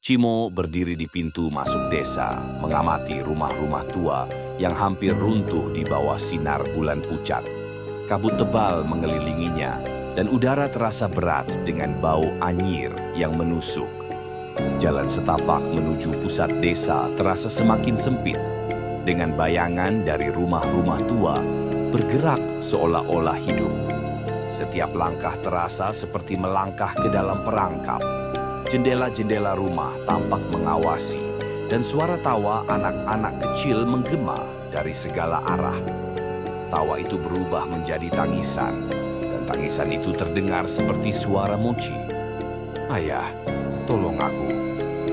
Cimo berdiri di pintu masuk desa, mengamati rumah-rumah tua yang hampir runtuh di bawah sinar bulan pucat. Kabut tebal mengelilinginya, dan udara terasa berat dengan bau anyir yang menusuk. Jalan setapak menuju pusat desa terasa semakin sempit, dengan bayangan dari rumah-rumah tua bergerak seolah-olah hidup. Setiap langkah terasa seperti melangkah ke dalam perangkap. Jendela-jendela rumah tampak mengawasi, dan suara tawa anak-anak kecil menggema dari segala arah. Tawa itu berubah menjadi tangisan, dan tangisan itu terdengar seperti suara Mochi. "Ayah, tolong aku."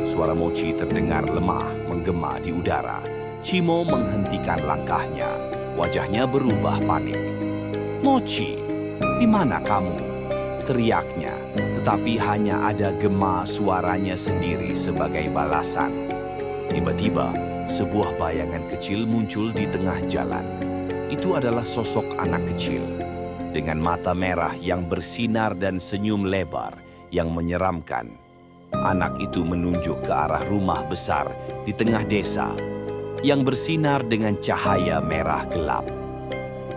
Suara Mochi terdengar lemah menggema di udara. Cimo menghentikan langkahnya, wajahnya berubah panik. "Mochi, di mana kamu?" teriaknya, tetapi hanya ada gema suaranya sendiri sebagai balasan. Tiba-tiba, sebuah bayangan kecil muncul di tengah jalan. Itu adalah sosok anak kecil, dengan mata merah yang bersinar dan senyum lebar yang menyeramkan. Anak itu menunjuk ke arah rumah besar di tengah desa, yang bersinar dengan cahaya merah gelap.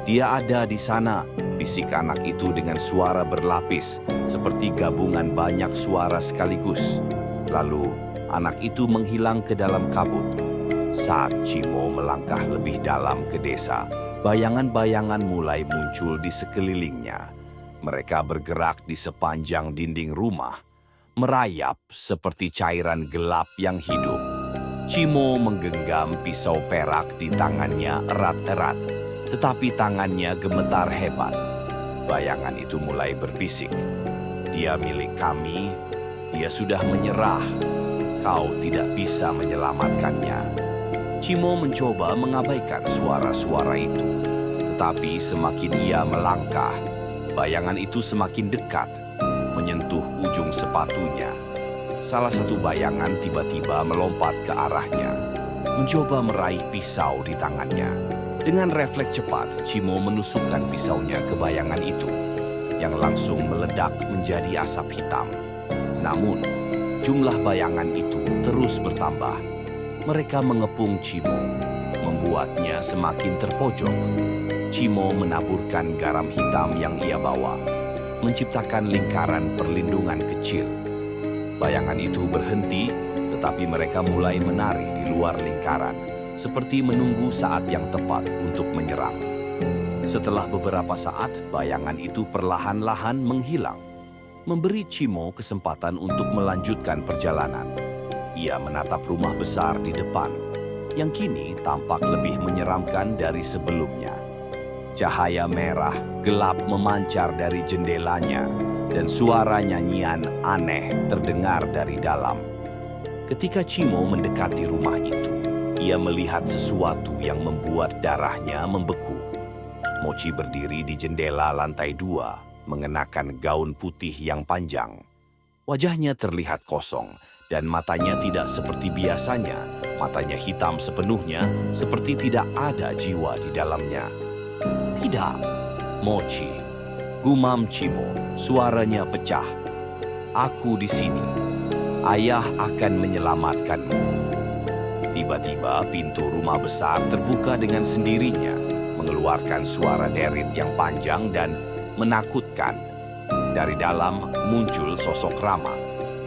"Dia ada di sana," bisik anak itu dengan suara berlapis, seperti gabungan banyak suara sekaligus. Lalu, anak itu menghilang ke dalam kabut. Saat Cimo melangkah lebih dalam ke desa, bayangan-bayangan mulai muncul di sekelilingnya. Mereka bergerak di sepanjang dinding rumah, merayap seperti cairan gelap yang hidup. Cimo menggenggam pisau perak di tangannya erat-erat, tetapi tangannya gemetar hebat. Bayangan itu mulai berbisik. "Dia milik kami, dia sudah menyerah. Kau tidak bisa menyelamatkannya." Cimo mencoba mengabaikan suara-suara itu, tetapi semakin ia melangkah, bayangan itu semakin dekat, menyentuh ujung sepatunya. Salah satu bayangan tiba-tiba melompat ke arahnya, mencoba meraih pisau di tangannya. Dengan refleks cepat, Cimo menusukkan pisaunya ke bayangan itu, yang langsung meledak menjadi asap hitam. Namun, jumlah bayangan itu terus bertambah. Mereka mengepung Cimo, membuatnya semakin terpojok. Cimo menaburkan garam hitam yang ia bawa, menciptakan lingkaran perlindungan kecil. Bayangan itu berhenti, tetapi mereka mulai menari di luar lingkaran, seperti menunggu saat yang tepat untuk menyerang. Setelah beberapa saat, bayangan itu perlahan-lahan menghilang, memberi Cimo kesempatan untuk melanjutkan perjalanan. Ia menatap rumah besar di depan, yang kini tampak lebih menyeramkan dari sebelumnya. Cahaya merah gelap memancar dari jendelanya, dan suara nyanyian aneh terdengar dari dalam. Ketika Cimo mendekati rumah itu, ia melihat sesuatu yang membuat darahnya membeku. Mochi berdiri di jendela lantai 2, mengenakan gaun putih yang panjang. Wajahnya terlihat kosong, dan matanya tidak seperti biasanya. Matanya hitam sepenuhnya, seperti tidak ada jiwa di dalamnya. "Tidak, Mochi," gumam Cimo, suaranya pecah. "Aku di sini. Ayah akan menyelamatkanmu." Tiba-tiba pintu rumah besar terbuka dengan sendirinya, mengeluarkan suara derit yang panjang dan menakutkan. Dari dalam muncul sosok Rama.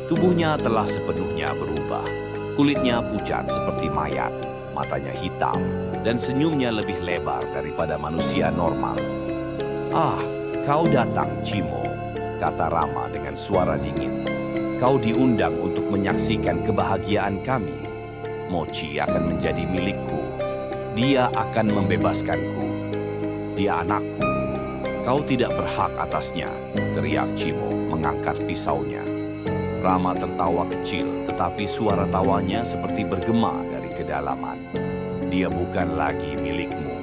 Tubuhnya telah sepenuhnya berubah. Kulitnya pucat seperti mayat, matanya hitam, dan senyumnya lebih lebar daripada manusia normal. "Ah, kau datang, Cimo," kata Rama dengan suara dingin. "Kau diundang untuk menyaksikan kebahagiaan kami. Mochi akan menjadi milikku. Dia akan membebaskanku. Dia anakku. Kau tidak berhak atasnya," teriak Cimo mengangkat pisaunya. Rama tertawa kecil, tetapi suara tawanya seperti bergema dari kedalaman. "Dia bukan lagi milikmu.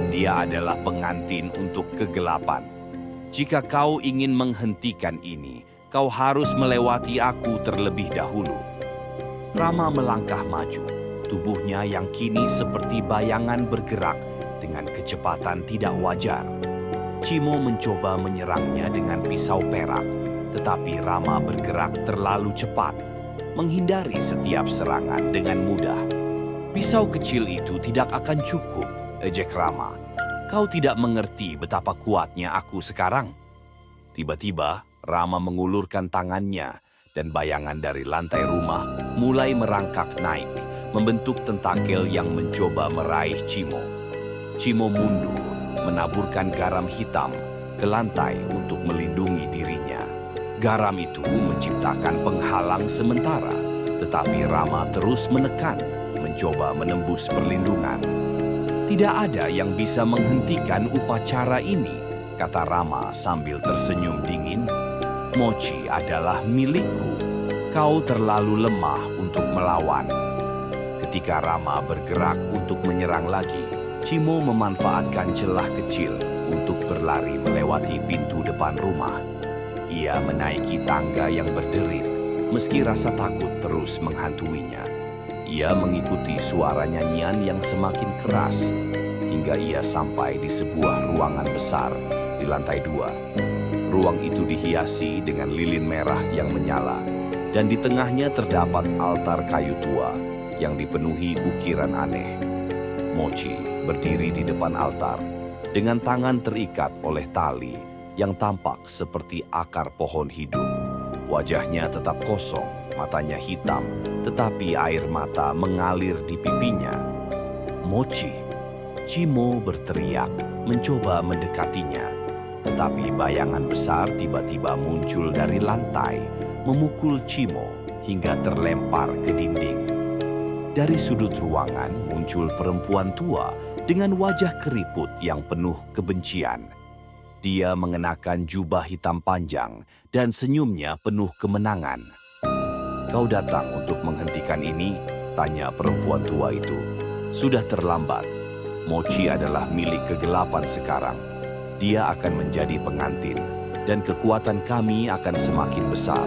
Dia adalah pengantin untuk kegelapan. Jika kau ingin menghentikan ini, kau harus melewati aku terlebih dahulu." Rama melangkah maju, tubuhnya yang kini seperti bayangan bergerak dengan kecepatan tidak wajar. Cimo mencoba menyerangnya dengan pisau perak, tetapi Rama bergerak terlalu cepat. menghindari setiap serangan dengan mudah. "Pisau kecil itu tidak akan cukup," ejek Rama. "Kau tidak mengerti betapa kuatnya aku sekarang." Tiba-tiba, Rama mengulurkan tangannya dan bayangan dari lantai rumah mulai merangkak naik, membentuk tentakel yang mencoba meraih Cimo. Cimo mundur, menaburkan garam hitam ke lantai untuk melindungi dirinya. Garam itu menciptakan penghalang sementara, tetapi Rama terus menekan, mencoba menembus perlindungan. "Tidak ada yang bisa menghentikan upacara ini," kata Rama sambil tersenyum dingin. "Mochi adalah milikku. Kau terlalu lemah untuk melawan." Ketika Rama bergerak untuk menyerang lagi, Cimo memanfaatkan celah kecil untuk berlari melewati pintu depan rumah. Ia menaiki tangga yang berderit, meski rasa takut terus menghantuinya. Ia mengikuti suara nyanyian yang semakin keras, hingga ia sampai di sebuah ruangan besar di lantai 2. Ruang itu dihiasi dengan lilin merah yang menyala, dan di tengahnya terdapat altar kayu tua yang dipenuhi ukiran aneh. Mochi berdiri di depan altar, dengan tangan terikat oleh tali yang tampak seperti akar pohon hidup. Wajahnya tetap kosong, matanya hitam, tetapi air mata mengalir di pipinya. "Mochi!" Cimo berteriak, mencoba mendekatinya. Tetapi bayangan besar tiba-tiba muncul dari lantai, memukul Cimo hingga terlempar ke dinding. Dari sudut ruangan muncul perempuan tua dengan wajah keriput yang penuh kebencian. Dia mengenakan jubah hitam panjang dan senyumnya penuh kemenangan. "Kau datang untuk menghentikan ini?" tanya perempuan tua itu. "Sudah terlambat. Mochi adalah milik kegelapan sekarang. Dia akan menjadi pengantin, dan kekuatan kami akan semakin besar."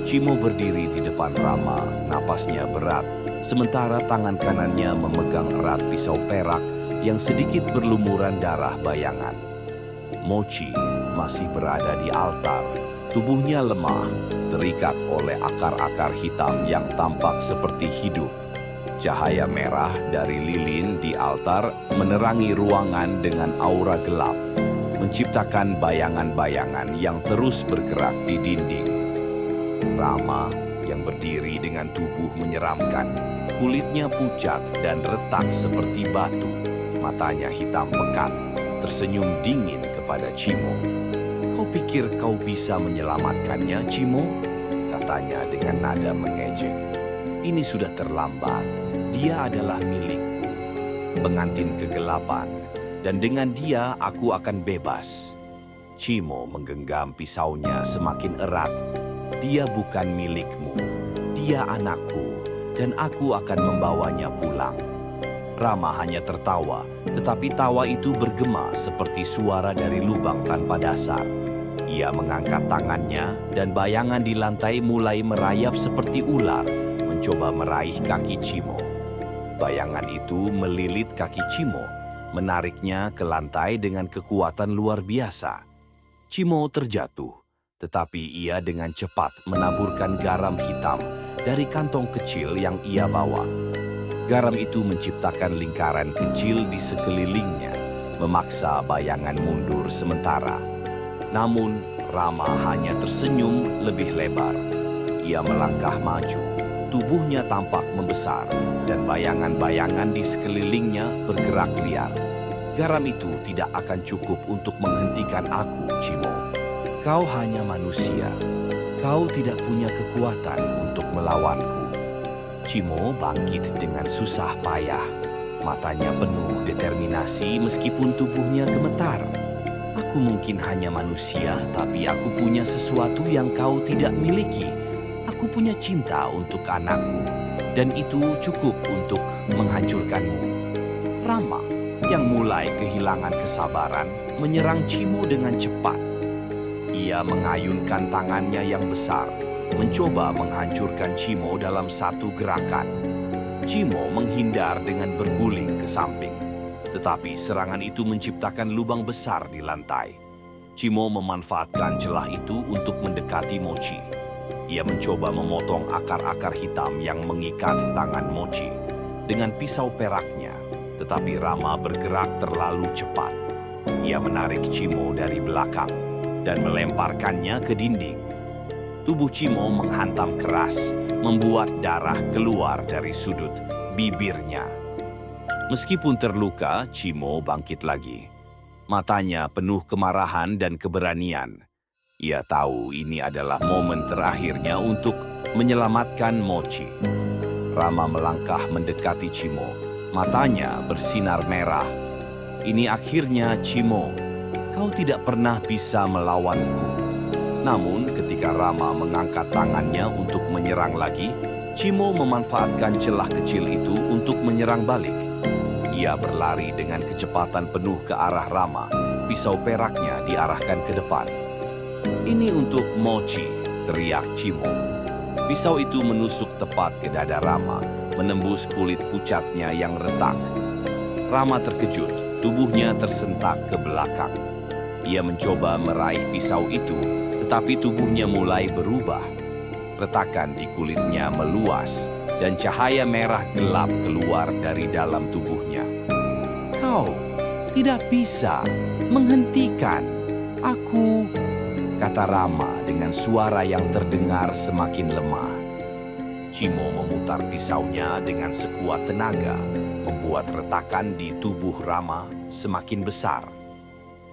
Cimo berdiri di depan Rama, napasnya berat, sementara tangan kanannya memegang erat pisau perak yang sedikit berlumuran darah bayangan. Mochi masih berada di altar, tubuhnya lemah, terikat oleh akar-akar hitam yang tampak seperti hidup. Cahaya merah dari lilin di altar menerangi ruangan dengan aura gelap, menciptakan bayangan-bayangan yang terus bergerak di dinding. Rama yang berdiri dengan tubuh menyeramkan, kulitnya pucat dan retak seperti batu, matanya hitam pekat, tersenyum dingin kepada Cimo. "Kau pikir kau bisa menyelamatkannya, Cimo?" katanya dengan nada mengejek. "Ini sudah terlambat. Dia adalah milikku, pengantin kegelapan, dan dengan dia aku akan bebas." Cimo menggenggam pisaunya semakin erat. "Dia bukan milikmu, dia anakku, dan aku akan membawanya pulang." Rama hanya tertawa, tetapi tawa itu bergema seperti suara dari lubang tanpa dasar. Ia mengangkat tangannya, dan bayangan di lantai mulai merayap seperti ular, mencoba meraih kaki Cimo. Bayangan itu melilit kaki Cimo, menariknya ke lantai dengan kekuatan luar biasa. Cimo terjatuh, tetapi ia dengan cepat menaburkan garam hitam dari kantong kecil yang ia bawa. Garam itu menciptakan lingkaran kecil di sekelilingnya, memaksa bayangan mundur sementara. Namun, Rama hanya tersenyum lebih lebar. Ia melangkah maju, tubuhnya tampak membesar, dan bayangan-bayangan di sekelilingnya bergerak liar. "Garam itu tidak akan cukup untuk menghentikan aku, Cimo. Kau hanya manusia. Kau tidak punya kekuatan untuk melawanku." Cimo bangkit dengan susah payah. Matanya penuh determinasi meskipun tubuhnya gemetar. "Aku mungkin hanya manusia, tapi aku punya sesuatu yang kau tidak miliki. Aku punya cinta untuk anakku, dan itu cukup untuk menghancurkanmu." Rama, yang mulai kehilangan kesabaran, menyerang Cimo dengan cepat. Ia mengayunkan tangannya yang besar, mencoba menghancurkan Cimo dalam satu gerakan. Cimo menghindar dengan berguling ke samping, tetapi serangan itu menciptakan lubang besar di lantai. Cimo memanfaatkan celah itu untuk mendekati Mochi. Ia mencoba memotong akar-akar hitam yang mengikat tangan Mochi dengan pisau peraknya, tetapi Rama bergerak terlalu cepat. Ia menarik Chimo dari belakang dan melemparkannya ke dinding. Tubuh Chimo menghantam keras, membuat darah keluar dari sudut bibirnya. Meskipun terluka, Chimo bangkit lagi. Matanya penuh kemarahan dan keberanian. Ia tahu ini adalah momen terakhirnya untuk menyelamatkan Mochi. Rama melangkah mendekati Chimo. Matanya bersinar merah. Ini akhirnya, Chimo. Kau tidak pernah bisa melawanku. Namun ketika Rama mengangkat tangannya untuk menyerang lagi, Chimo memanfaatkan celah kecil itu untuk menyerang balik. Ia berlari dengan kecepatan penuh ke arah Rama. Pisau peraknya diarahkan ke depan. "Ini untuk Mochi," teriak Chimo. Pisau itu menusuk tepat ke dada Rama, menembus kulit pucatnya yang retak. Rama terkejut, tubuhnya tersentak ke belakang. Ia mencoba meraih pisau itu, tetapi tubuhnya mulai berubah. Retakan di kulitnya meluas, dan cahaya merah gelap keluar dari dalam tubuhnya. "Kau tidak bisa menghentikan aku," kata Rama dengan suara yang terdengar semakin lemah. Chimo memutar pisaunya dengan sekuat tenaga, membuat retakan di tubuh Rama semakin besar.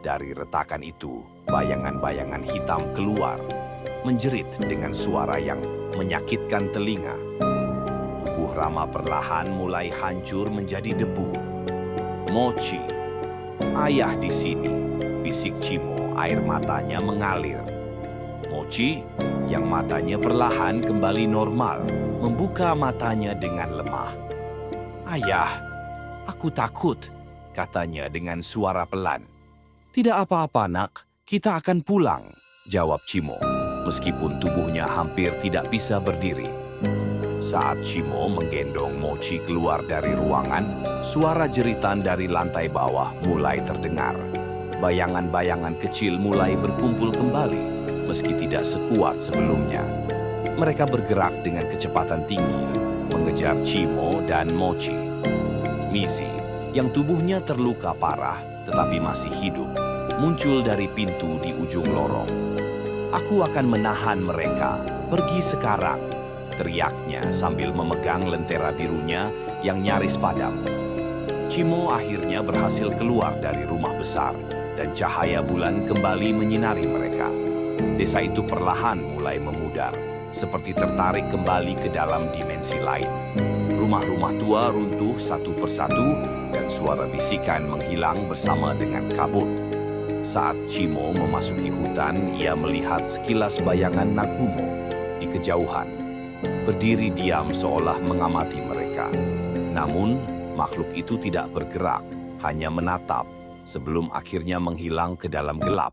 Dari retakan itu, bayangan-bayangan hitam keluar, menjerit dengan suara yang menyakitkan telinga. Tubuh Rama perlahan mulai hancur menjadi debu. "Mochi, ayah di sini," bisik Chimo, air matanya mengalir. Mochi, yang matanya perlahan kembali normal, membuka matanya dengan lemah. "Ayah, aku takut," katanya dengan suara pelan. "Tidak apa-apa, nak. Kita akan pulang," jawab Chimo, meskipun tubuhnya hampir tidak bisa berdiri. Saat Chimo menggendong Mochi keluar dari ruangan, suara jeritan dari lantai bawah mulai terdengar. Bayangan-bayangan kecil mulai berkumpul kembali, meski tidak sekuat sebelumnya. Mereka bergerak dengan kecepatan tinggi, mengejar Chimo dan Mochi. Mizi, yang tubuhnya terluka parah tetapi masih hidup, muncul dari pintu di ujung lorong. "Aku akan menahan mereka. Pergi sekarang," teriaknya sambil memegang lentera birunya yang nyaris padam. Chimo akhirnya berhasil keluar dari rumah besar, dan cahaya bulan kembali menyinari mereka. Desa itu perlahan mulai memudar, seperti tertarik kembali ke dalam dimensi lain. Rumah-rumah tua runtuh satu persatu, dan suara bisikan menghilang bersama dengan kabut. Saat Chimo memasuki hutan, ia melihat sekilas bayangan Nagumo di kejauhan, berdiri diam seolah mengamati mereka. Namun, makhluk itu tidak bergerak, hanya menatap, sebelum akhirnya menghilang ke dalam gelap.